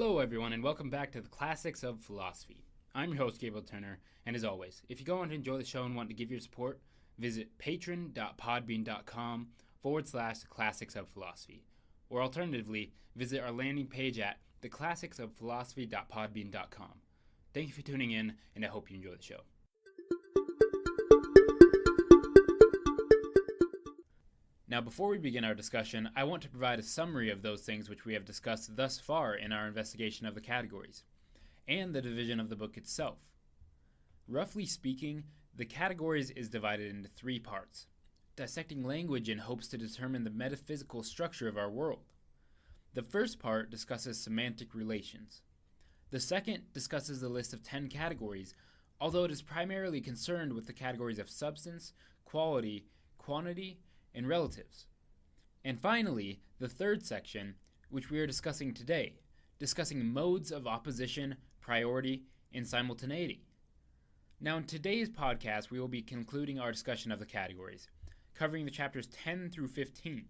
Hello everyone and welcome back to the Classics of Philosophy. I'm your host Gabriel Turner, and as always, if you go on to enjoy the show and want to give your support, visit patron.podbean.com/classics of philosophy, or alternatively, visit our landing page at theclassicsofphilosophy.podbean.com. Thank you for tuning in, and I hope you enjoy the show. Now, before we begin our discussion, I want to provide a summary of those things which we have discussed thus far in our investigation of the categories, and the division of the book itself. Roughly speaking, the categories is divided into three parts: dissecting language in hopes to determine the metaphysical structure of our world. The first part discusses semantic relations. The second discusses the list of 10 categories, although it is primarily concerned with the categories of substance, quality, quantity, and relatives. And finally, the third section, which we are discussing today, discussing modes of opposition, priority, and simultaneity. Now, in today's podcast, we will be concluding our discussion of the categories, covering the chapters 10 through 15.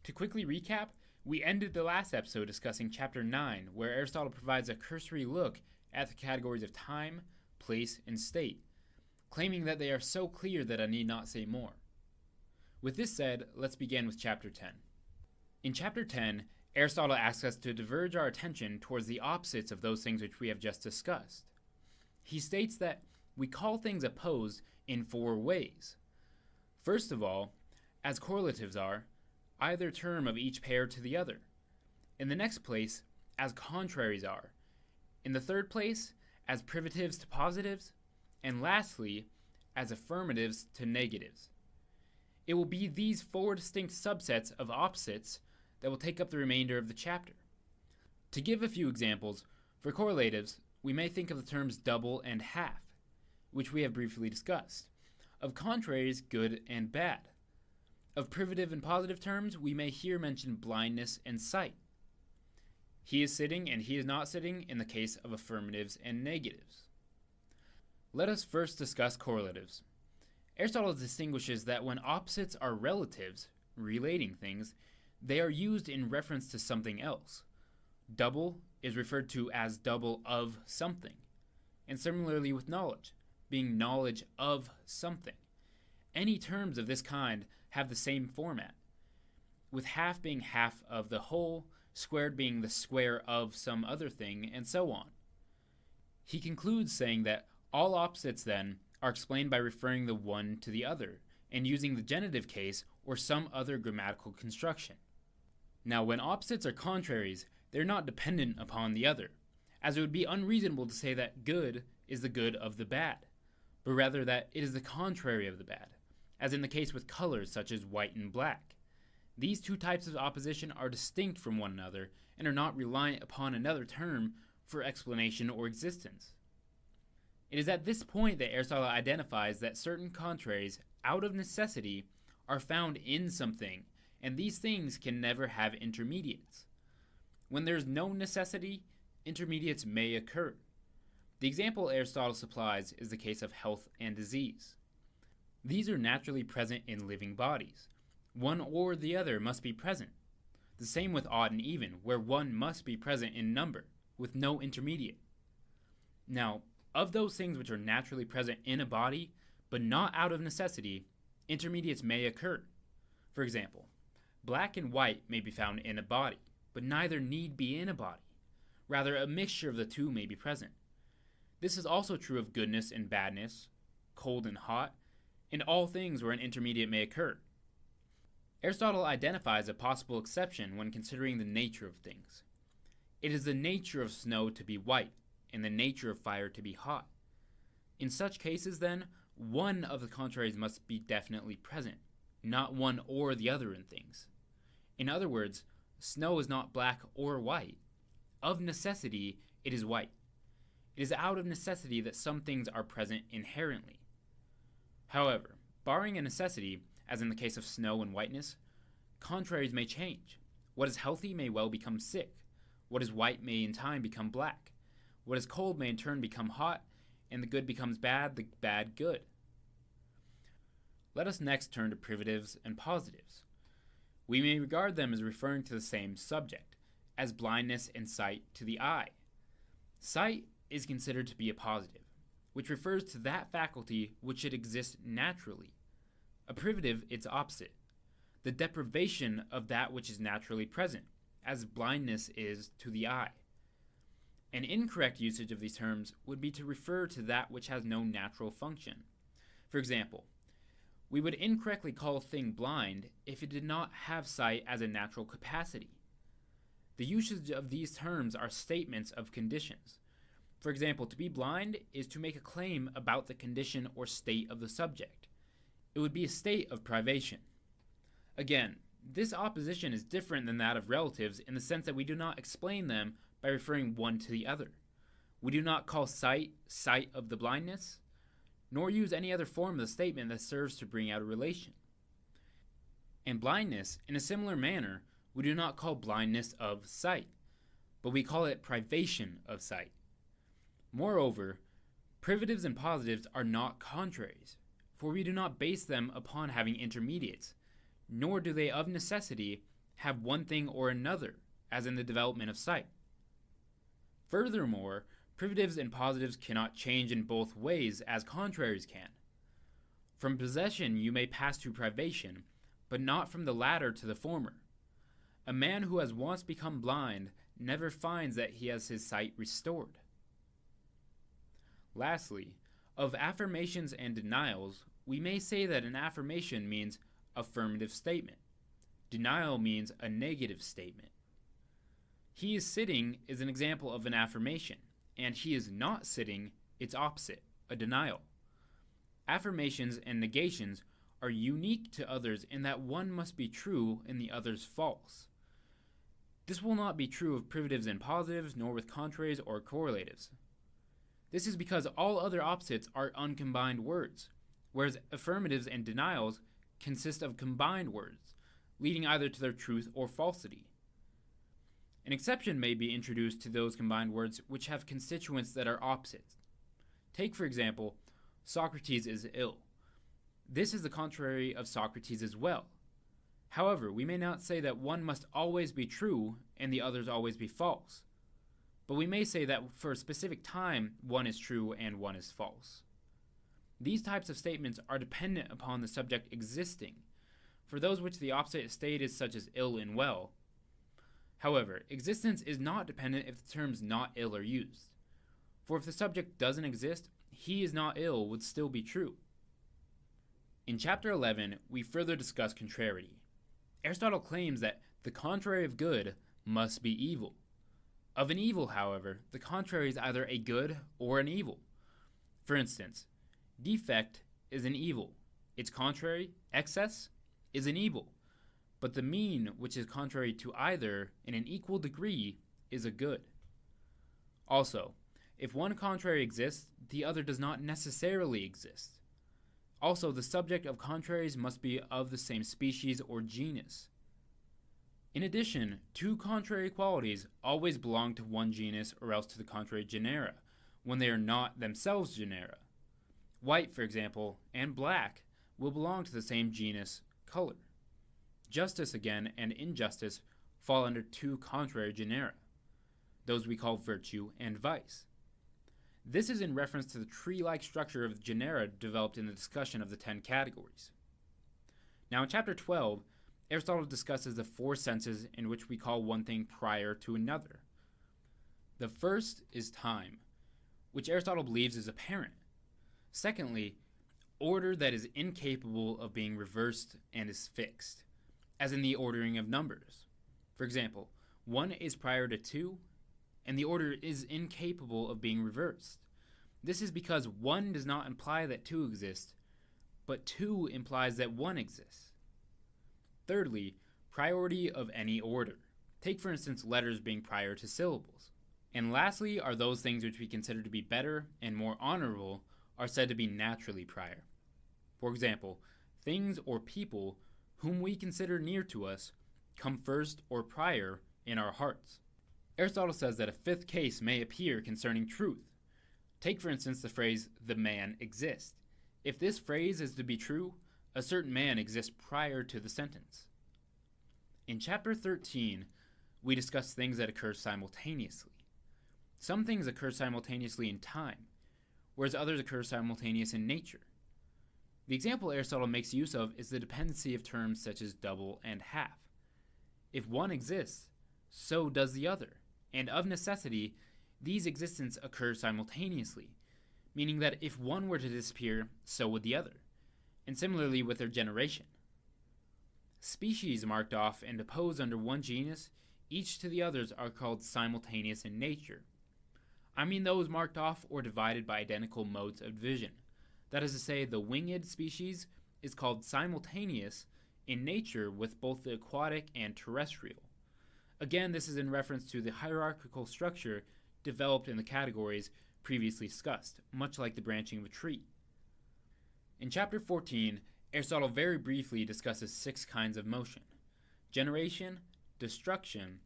To quickly recap, we ended the last episode discussing chapter 9, where Aristotle provides a cursory look at the categories of time, place, and state, claiming that they are so clear that I need not say more. With this said, let's begin with chapter 10. In chapter 10, Aristotle asks us to diverge our attention towards the opposites of those things which we have just discussed. He states that we call things opposed in 4 ways. First of all, as correlatives are, either term of each pair to the other. In the next place, as contraries are. In the third place, as privatives to positives. And lastly, as affirmatives to negatives. It will be these 4 distinct subsets of opposites that will take up the remainder of the chapter. To give a few examples, for correlatives, we may think of the terms double and half, which we have briefly discussed. Of contraries, good and bad. Of privative and positive terms, we may here mention blindness and sight. He is sitting and he is not sitting in the case of affirmatives and negatives. Let us first discuss correlatives. Aristotle distinguishes that when opposites are relatives, relating things, they are used in reference to something else. Double is referred to as double of something, and similarly with knowledge, being knowledge of something. Any terms of this kind have the same format, with half being half of the whole, squared being the square of some other thing, and so on. He concludes saying that all opposites, then, are explained by referring the one to the other, and using the genitive case or some other grammatical construction. Now, when opposites are contraries, they're not dependent upon the other, as it would be unreasonable to say that good is the good of the bad, but rather that it is the contrary of the bad, as in the case with colors such as white and black. These 2 types of opposition are distinct from one another and are not reliant upon another term for explanation or existence. It is at this point that Aristotle identifies that certain contraries, out of necessity, are found in something, and these things can never have intermediates. When there is no necessity, intermediates may occur. The example Aristotle supplies is the case of health and disease. These are naturally present in living bodies. One or the other must be present. The same with odd and even, where one must be present in number, with no intermediate. Now, of those things which are naturally present in a body, but not out of necessity, intermediates may occur. For example, black and white may be found in a body, but neither need be in a body. Rather, a mixture of the 2 may be present. This is also true of goodness and badness, cold and hot, and all things where an intermediate may occur. Aristotle identifies a possible exception when considering the nature of things. It is the nature of snow to be white, and the nature of fire to be hot. In such cases, then, one of the contraries must be definitely present, not one or the other in things. In other words, snow is not black or white. Of necessity, it is white. It is out of necessity that some things are present inherently. However, barring a necessity, as in the case of snow and whiteness, contraries may change. What is healthy may well become sick. What is white may in time become black. What is cold may in turn become hot, and the good becomes bad, the bad good. Let us next turn to privatives and positives. We may regard them as referring to the same subject, as blindness and sight to the eye. Sight is considered to be a positive, which refers to that faculty which should exist naturally. A privative, its opposite, the deprivation of that which is naturally present, as blindness is to the eye. An incorrect usage of these terms would be to refer to that which has no natural function. For example, we would incorrectly call a thing blind if it did not have sight as a natural capacity. The usage of these terms are statements of conditions. For example, to be blind is to make a claim about the condition or state of the subject. It would be a state of privation. Again, this opposition is different than that of relatives in the sense that we do not explain them by referring one to the other. We do not call sight of the blindness, nor use any other form of the statement that serves to bring out a relation. And blindness, in a similar manner, we do not call blindness of sight, but we call it privation of sight. Moreover, privatives and positives are not contraries, for we do not base them upon having intermediates, nor do they of necessity have one thing or another, as in the development of sight. Furthermore, privatives and positives cannot change in both ways as contraries can. From possession you may pass to privation, but not from the latter to the former. A man who has once become blind never finds that he has his sight restored. Lastly, of affirmations and denials, we may say that an affirmation means affirmative statement. Denial means a negative statement. He is sitting is an example of an affirmation, and he is not sitting, its opposite, a denial. Affirmations and negations are unique to others in that one must be true and the other's false. This will not be true of privatives and positives, nor with contraries or correlatives. This is because all other opposites are uncombined words, whereas affirmatives and denials consist of combined words, leading either to their truth or falsity. An exception may be introduced to those combined words which have constituents that are opposites. Take, for example, Socrates is ill. This is the contrary of Socrates as well. However, we may not say that one must always be true and the others always be false, but we may say that for a specific time one is true and one is false. These types of statements are dependent upon the subject existing, for those which the opposite state is such as ill and well. However, existence is not dependent if the terms not ill are used, for if the subject doesn't exist, he is not ill would still be true. In Chapter 11, we further discuss contrariety. Aristotle claims that the contrary of good must be evil. Of an evil, however, the contrary is either a good or an evil. For instance, defect is an evil. Its contrary, excess, is an evil. But the mean, which is contrary to either in an equal degree, is a good. Also, if one contrary exists, the other does not necessarily exist. Also, the subject of contraries must be of the same species or genus. In addition, two contrary qualities always belong to one genus or else to the contrary genera, when they are not themselves genera. White, for example, and black will belong to the same genus, color. Justice, again, and injustice fall under two contrary genera, those we call virtue and vice. This is in reference to the tree-like structure of the genera developed in the discussion of the 10 categories. Now in Chapter 12, Aristotle discusses the 4 senses in which we call one thing prior to another. The first is time, which Aristotle believes is apparent. Secondly, order that is incapable of being reversed and is fixed, as in the ordering of numbers. For example, 1 is prior to 2, and the order is incapable of being reversed. This is because 1 does not imply that 2 exists, but 2 implies that 1 exists. Thirdly, priority of any order. Take, for instance, letters being prior to syllables. And lastly are those things which we consider to be better and more honorable are said to be naturally prior. For example, things or people whom we consider near to us come first or prior in our hearts. Aristotle says that a 5th case may appear concerning truth. Take, for instance, the phrase, "the man exists." If this phrase is to be true, a certain man exists prior to the sentence. In Chapter 13, we discuss things that occur simultaneously. Some things occur simultaneously in time, whereas others occur simultaneous in nature. The example Aristotle makes use of is the dependency of terms such as double and half. If one exists, so does the other, and of necessity, these existences occur simultaneously, meaning that if one were to disappear, so would the other, and similarly with their generation. Species marked off and opposed under one genus, each to the others, are called simultaneous in nature. I mean those marked off or divided by identical modes of division. That is to say, the winged species is called simultaneous in nature with both the aquatic and terrestrial. Again, this is in reference to the hierarchical structure developed in the categories previously discussed, much like the branching of a tree. In Chapter 14, Aristotle very briefly discusses 6 kinds of motion: generation, destruction,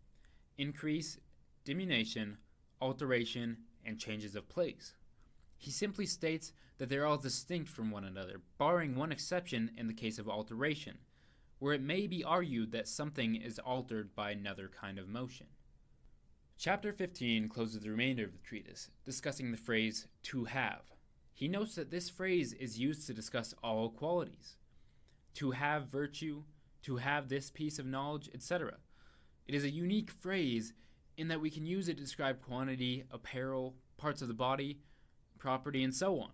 increase, diminution, alteration, and changes of place. He simply states that they are all distinct from one another, barring one exception in the case of alteration, where it may be argued that something is altered by another kind of motion. Chapter 15 closes the remainder of the treatise, discussing the phrase to have. He notes that this phrase is used to discuss all qualities. To have virtue, to have this piece of knowledge, etc. It is a unique phrase in that we can use it to describe quantity, apparel, parts of the body, property, and so on.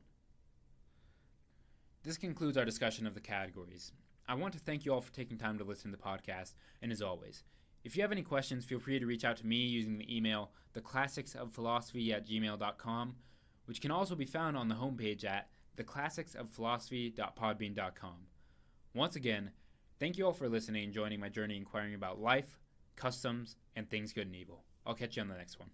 This concludes our discussion of the categories. I want to thank you all for taking time to listen to the podcast, and as always, if you have any questions, feel free to reach out to me using the email theclassicsofphilosophy@gmail.com, which can also be found on the homepage at theclassicsofphilosophy.podbean.com. Once again, thank you all for listening and joining my journey inquiring about life, customs, and things good and evil. I'll catch you on the next one.